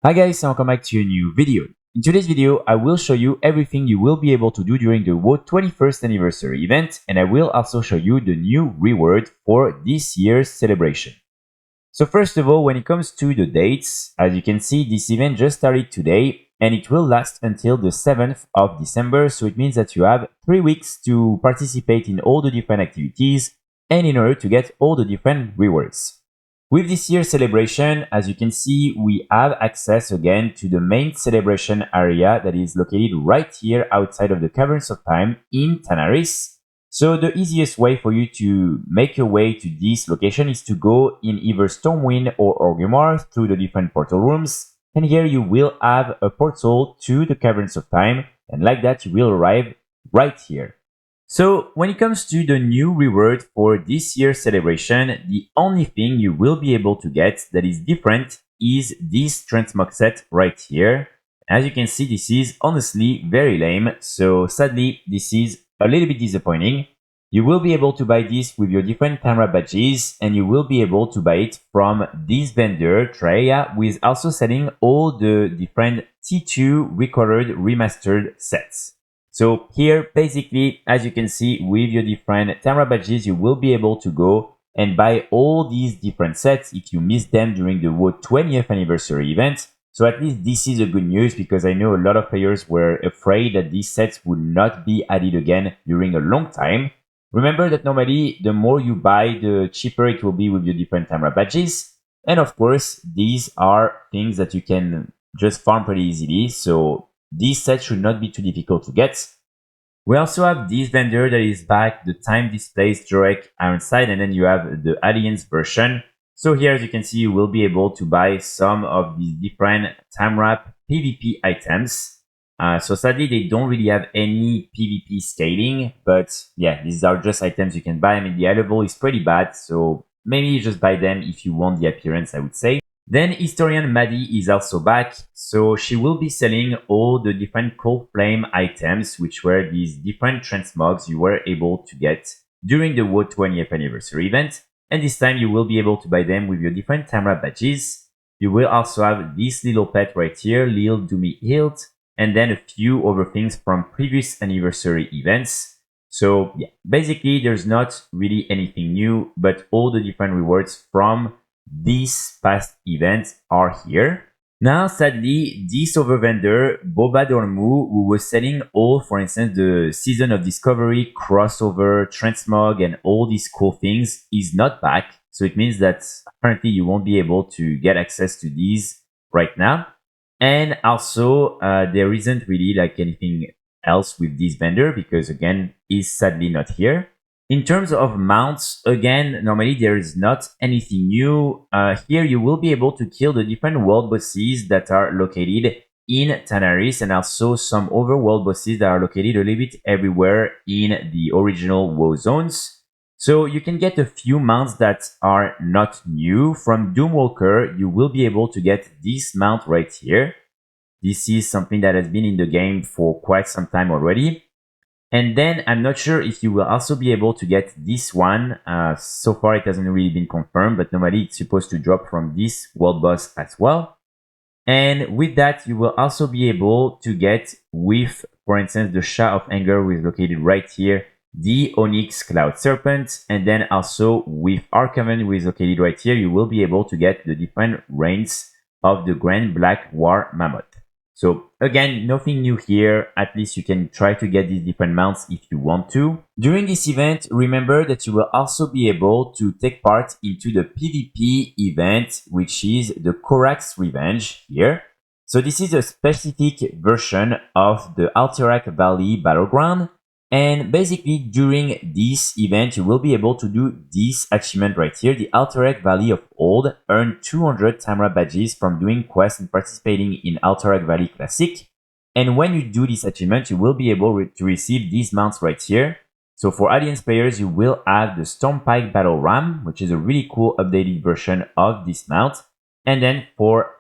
Hi guys, and welcome back to a new video. In today's video, I will show you everything you will be able to do during the WoW 21st anniversary event, and I will also show you the new reward for this year's celebration. So first of all, when it comes to the dates, as you can see, this event just started today, and it will last until the 7th of December, so it means that you have 3 weeks to participate in all the different activities, and in order to get all the different rewards. With this year's celebration, as you can see, we have access again to the main celebration area that is located right here outside of the Caverns of Time in Tanaris. So the easiest way for you to make your way to this location is to go in either Stormwind or Orgrimmar through the different portal rooms. And here you will have a portal to the Caverns of Time, and like that you will arrive right here. So when it comes to the new reward for this year's celebration, the only thing you will be able to get that is different is this transmog set right here. As you can see, this is honestly very lame, so sadly this is a little bit disappointing. You will be able to buy this with your different Timewarped badges, and you will be able to buy it from this vendor, Traia, who is also selling all the different T2 recorded remastered sets. So here, basically, as you can see, with your different Timewarped badges, you will be able to go and buy all these different sets if you missed them during the WoW 20th anniversary event. So at least this is a good news, because I know a lot of players were afraid that these sets would not be added again during a long time. Remember that normally, the more you buy, the cheaper it will be with your different Timewarped badges. And of course, these are things that you can just farm pretty easily. So these sets should not be too difficult to get. We also have this vendor that is back, the Time Displaced Jorek Ironside, and then you have the Alliance version. So here, as you can see, you will be able to buy some of these different Timewarped PvP items. So sadly, they don't really have any PvP scaling, but yeah, these are just items you can buy. I mean, the eye level is pretty bad, so maybe you just buy them if you want the appearance, I would say. Then Historian Maddie is also back, so she will be selling all the different Coldflame items, which were these different transmogs you were able to get during the WoW 20th anniversary event, and this time you will be able to buy them with your different Timewarped badges. You will also have this little pet right here, Lil Doomy Hilt, and then a few other things from previous anniversary events. So yeah, basically there's not really anything new, but all the different rewards from these past events are here. Now, sadly, this other vendor, Boba Dormu, who was selling all, for instance, the Season of Discovery, crossover, transmog, and all these cool things, is not back. So it means that apparently you won't be able to get access to these right now. And also, there isn't really like anything else with this vendor, because again, he's sadly not here. In terms of mounts, again, normally there is not anything new. Here you will be able to kill the different world bosses that are located in Tanaris, and also some other world bosses that are located a little bit everywhere in the original WoW zones. So you can get a few mounts that are not new. From Doomwalker, you will be able to get this mount right here. This is something that has been in the game for quite some time already. And then I'm not sure if you will also be able to get this one. So far it hasn't really been confirmed, but normally it's supposed to drop from this world boss as well. And with that, you will also be able to get with, for instance, the Shah of Anger, who is located right here, the Onyx Cloud Serpent, and then also with Arcaven, who is located right here, you will be able to get the different reigns of the Grand Black War Mammoth. So again, nothing new here. At least you can try to get these different mounts if you want to. During this event, remember that you will also be able to take part into the PvP event, which is the Korraks Revenge here. So this is a specific version of the Alterac Valley Battleground. And basically during this event, you will be able to do this achievement right here, the Alterac Valley of Old. Earn 200 Timewarped badges from doing quests and participating in Alterac Valley Classic. And when you do this achievement, you will be able to receive these mounts right here. So for Alliance players, you will have the Stormpike Battle Ram, which is a really cool updated version of this mount. And then for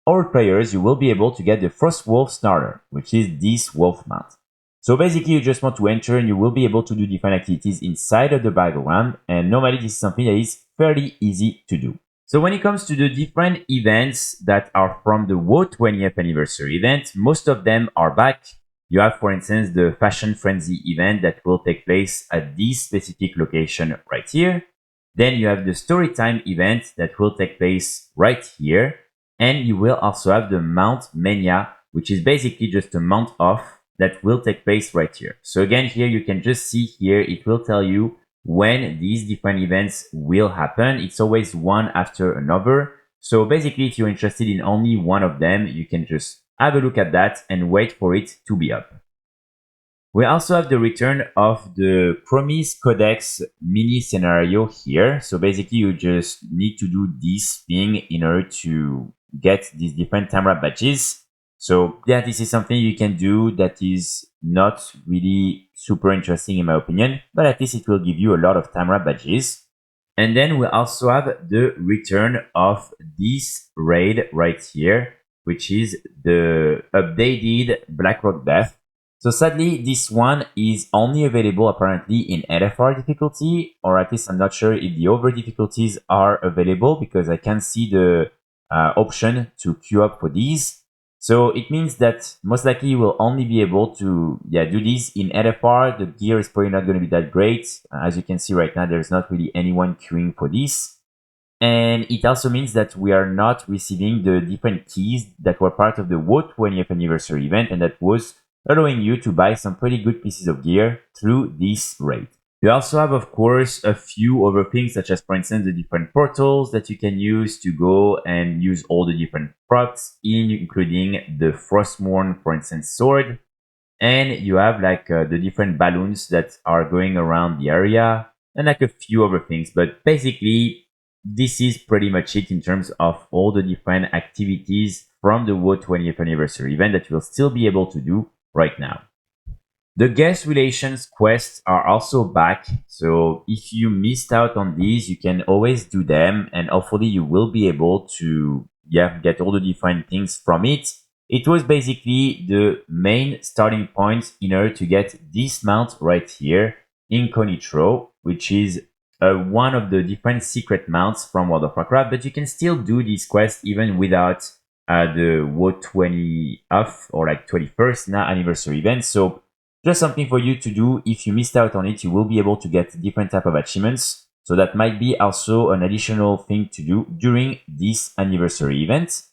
our players, you will be able to get the Frostwolf Snarler, which is this wolf mount. So basically, you just want to enter and you will be able to do different activities inside of the battleground. And normally, this is something that is fairly easy to do. So when it comes to the different events that are from the WoW 20th anniversary event, most of them are back. You have, for instance, the Fashion Frenzy event that will take place at this specific location right here. Then you have the Storytime event that will take place right here. And you will also have the Mount Mania, which is basically just a mount off that will take place right here. So again, here you can just see here, it will tell you when these different events will happen. It's always one after another. So basically, if you're interested in only one of them, you can just have a look at that and wait for it to be up. We also have the return of the Promise Codex mini scenario here. So basically, you just need to do this thing in order to get these different Timewarped badges. So yeah, this is something you can do that is not really super interesting in my opinion, but at least it will give you a lot of Timewarped badges. And then we also have the return of this raid right here, which is the updated Blackrock Death. So sadly, this one is only available apparently in LFR difficulty, or at least I'm not sure if the other difficulties are available because I can't see the option to queue up for these. So it means that most likely you will only be able to do this in LFR. The gear is probably not going to be that great. As you can see right now, there's not really anyone queuing for this. And it also means that we are not receiving the different keys that were part of the WoW 20th anniversary event, and that was allowing you to buy some pretty good pieces of gear through this raid. You also have, of course, a few other things, such as, for instance, the different portals that you can use to go and use all the different procs, including the Frostmourne, for instance, sword. And you have like the different balloons that are going around the area and like a few other things. But basically, this is pretty much it in terms of all the different activities from the WoW 20th anniversary event that you will still be able to do right now. The guest relations quests are also back, so if you missed out on these, you can always do them, and hopefully you will be able to get all the different things from it. It was basically the main starting point in order to get this mount right here, Incognito, which is one of the different secret mounts from World of Warcraft, but you can still do this quest even without the WoW 20th or like 21st now anniversary event. So just something for you to do. If you missed out on it, you will be able to get different type of achievements. So that might be also an additional thing to do during this anniversary event.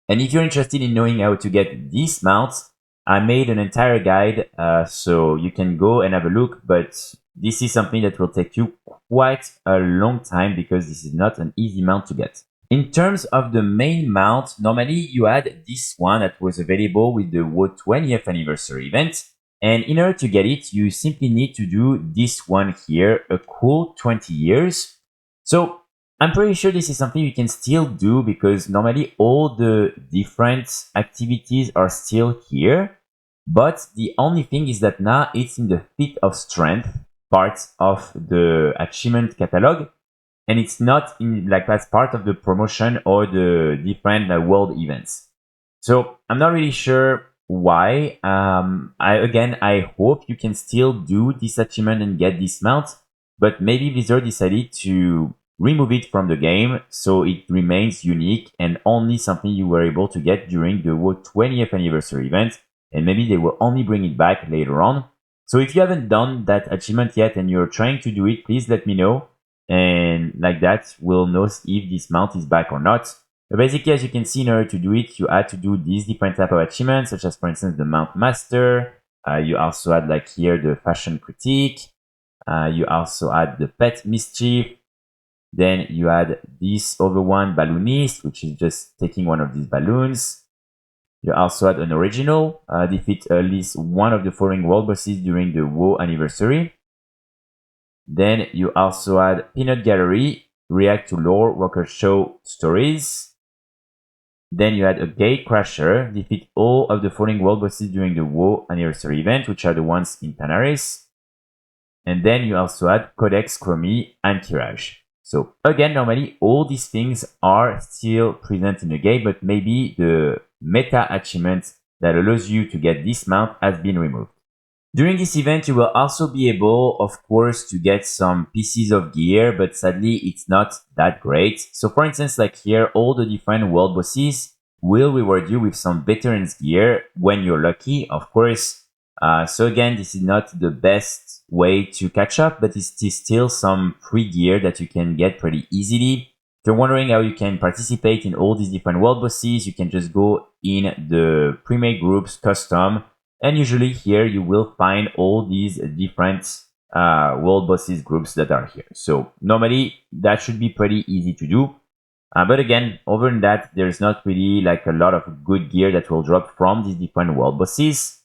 And if you're interested in knowing how to get these mounts, I made an entire guide, so you can go and have a look, but this is something that will take you quite a long time because this is not an easy mount to get. In terms of the main mount, normally you had this one that was available with the WoW 20th anniversary event. And in order to get it, you simply need to do this one here, a cool 20 years. So I'm pretty sure this is something you can still do because normally all the different activities are still here. But the only thing is that now it's in the Feat of Strength part of the achievement catalog. And it's not in like as part of the promotion or the different world events. So I'm not really sure why. I hope you can still do this achievement and get this mount, but maybe Blizzard decided to remove it from the game so it remains unique and only something you were able to get during the WoW 20th anniversary event, and maybe they will only bring it back later on. So if you haven't done that achievement yet and you're trying to do it, please let me know. And like that, we'll know if this mount is back or not. But basically, as you can see, in order to do it, you had to do these different type of achievements, such as, for instance, the Mount Master. You also had like here the Fashion Critique. You also had the Pet Mischief. Then you had this other one, Balloonist, which is just taking one of these balloons. You also had an original, defeat at least one of the following world bosses during the WoW anniversary. Then you also had Peanut Gallery, react to lore, Rocker Show stories. Then you had a Gate Crasher, defeat all of the following world bosses during the WoW anniversary event, which are the ones in Tanaris. And then you also had Codex Chromie and Tirage. So again, normally all these things are still present in the game, but maybe the meta achievement that allows you to get this mount has been removed. During this event, you will also be able, of course, to get some pieces of gear, but sadly, it's not that great. So for instance, like here, all the different world bosses will reward you with some veterans gear when you're lucky, of course. So again, this is not the best way to catch up, but it's still some free gear that you can get pretty easily. If you're wondering how you can participate in all these different world bosses, you can just go in the pre-made groups, custom, and usually here you will find all these different world bosses groups that are here. So normally that should be pretty easy to do. But again, other than that, there's not really like a lot of good gear that will drop from these different world bosses.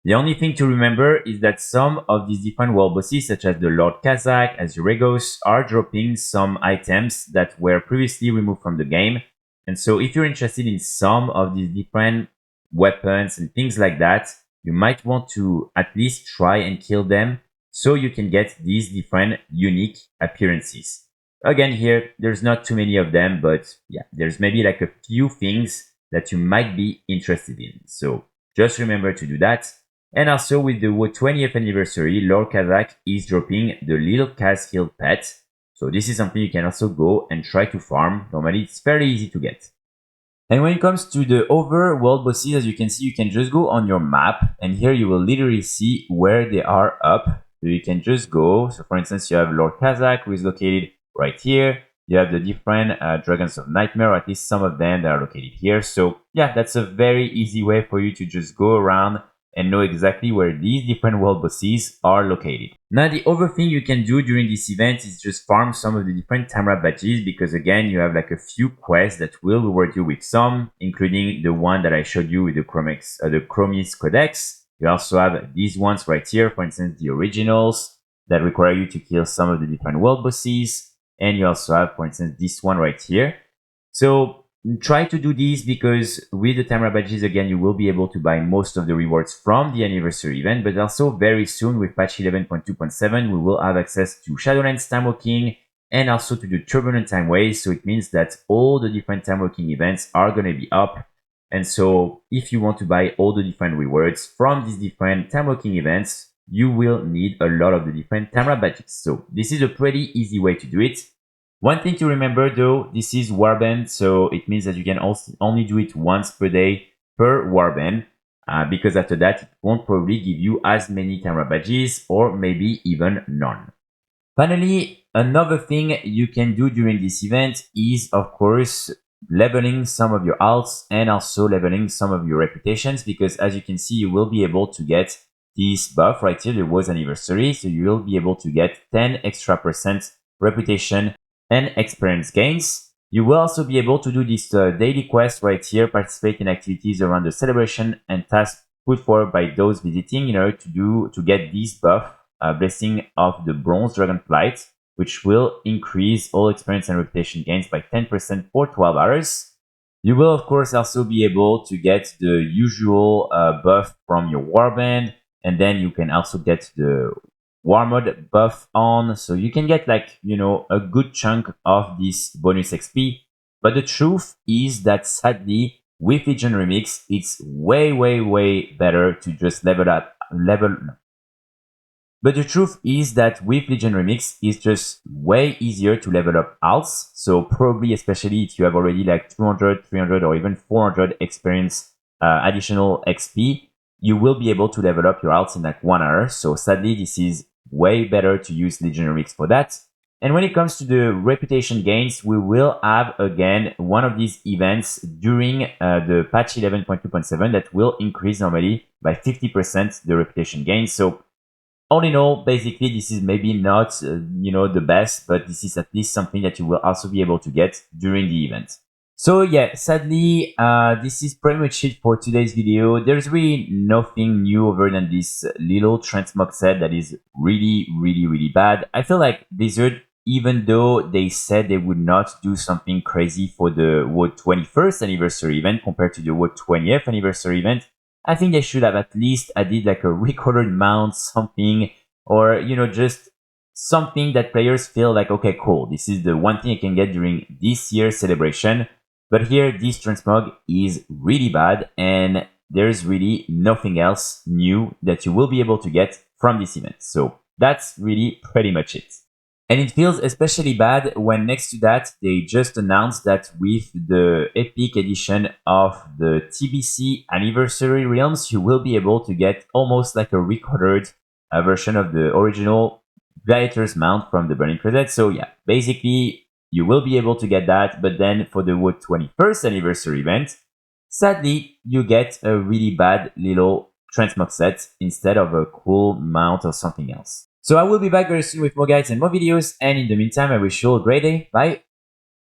The only thing to remember is that some of these different world bosses, such as the Lord Kazakh, Azuregos, are dropping some items that were previously removed from the game. And so if you're interested in some of these different weapons and things like that, you might want to at least try and kill them so you can get these different unique appearances. Again, here, there's not too many of them, but yeah, there's maybe like a few things that you might be interested in. So just remember to do that. And also with the 20th anniversary, Lord Kazakh is dropping the Little Kaz Hill pet. So this is something you can also go and try to farm. Normally, it's fairly easy to get. And when it comes to the other world bosses, as you can see, you can just go on your map, and here you will literally see where they are up. So you can just go. So for instance, you have Lord Kazakh, who is located right here. You have the different Dragons of Nightmare, or at least some of them that are located here. So yeah, that's a very easy way for you to just go around and know exactly where these different world bosses are located. Now, the other thing you can do during this event is just farm some of the different Timewarped badges, because again, you have like a few quests that will reward you with some, including the one that I showed you with the Chromis Codex. You also have these ones right here, for instance, the originals that require you to kill some of the different world bosses. And you also have, for instance, this one right here. So try to do these, because with the Timewarped badges, again, you will be able to buy most of the rewards from the anniversary event, but also very soon with patch 11.2.7, we will have access to Shadowlands time walking and also to the Turbulent Time Ways. So it means that all the different time walking events are going to be up. And so if you want to buy all the different rewards from these different time walking events, you will need a lot of the different Timewarped badges. So this is a pretty easy way to do it. One thing to remember though, this is warband, so it means that you can also only do it once per day per warband, because after that it won't probably give you as many Timewarped badges, or maybe even none. Finally, another thing you can do during this event is, of course, leveling some of your alts and also leveling some of your reputations, because as you can see, you will be able to get this buff right here, the WoW anniversary, so you will be able to get 10 extra % reputation and experience gains. You will also be able to do this daily quest right here, participate in activities around the celebration and tasks put forward by those visiting in order to get this buff, Blessing of the Bronze Dragonflight, which will increase all experience and reputation gains by 10% for 12 hours. You will, of course, also be able to get the usual buff from your warband, and then you can also get the War mode buff on, so you can get like, you know, a good chunk of this bonus XP. But the truth is that sadly, with Legion Remix, it's way better to just But the truth is that with Legion Remix, it's just way easier to level up alts. So probably, especially if you have already like 200, 300, or even 400 experience additional XP, you will be able to level up your alts in like 1 hour. So sadly, this is way better to use Legion Remix for that. And when it comes to the reputation gains, we will have again one of these events during the patch 11.2.7 that will increase normally by 50% the reputation gains. So all in all, basically, this is maybe not the best, but this is at least something that you will also be able to get during the event. So yeah, sadly, this is pretty much it for today's video. There's really nothing new other than this little transmog set that is really bad. I feel like Blizzard, even though they said they would not do something crazy for the WoW 21st anniversary event compared to the WoW 20th anniversary event, I think they should have at least added like a recolored mount, something, or just something that players feel like, okay, cool, this is the one thing I can get during this year's celebration. But here, this transmog is really bad, and there's really nothing else new that you will be able to get from this event. So that's really pretty much it. And it feels especially bad when next to that, they just announced that with the Epic edition of the TBC Anniversary Realms, you will be able to get almost like a recolored version of the original Gladiator's mount from the Burning Crusade. So yeah, basically you will be able to get that, but then for the WoW 21st Anniversary event, sadly, you get a really bad little transmog set instead of a cool mount or something else. So I will be back very soon with more guides and more videos, and in the meantime, I wish you all a great day. Bye!